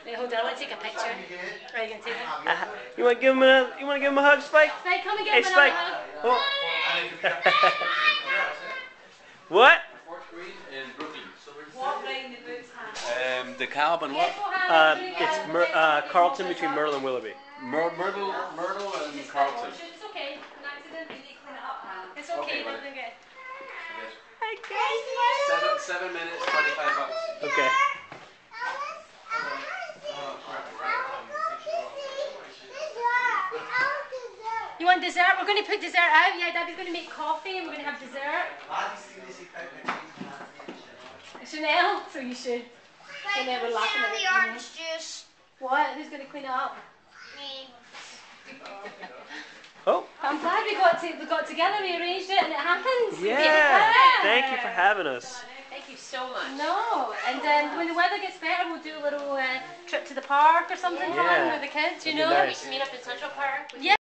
Wait, hold on, I want to take a picture. Right, you can take it. You want to give him a? You want to give him a hug, Spike? Spike, come and Hey, give him Spike. another Oh. hug. What? What round the boots have? The Calb and what? It's Carlton between Myrtle and Willoughby. Myrtle and Carlton. It's okay. An accident, we need to clean it up. It's okay, well, nothing good. Hi, guys. 7 minutes, 25 bucks. Okay. You want dessert? We're going to put dessert out. Yeah, Daddy's going to make coffee and we're going to have dessert. Chanel? So you should. And then we're laughing at the orange juice. What? Who's going to clean it up? Me. Oh. I'm glad we got together, we arranged it and it happened. Yeah. Thank you for having us. Thank you so much. No, and when the weather gets better, we'll do a little trip to the park or something fun with the kids, you know? Nice. We can meet up in Central Park. Yeah.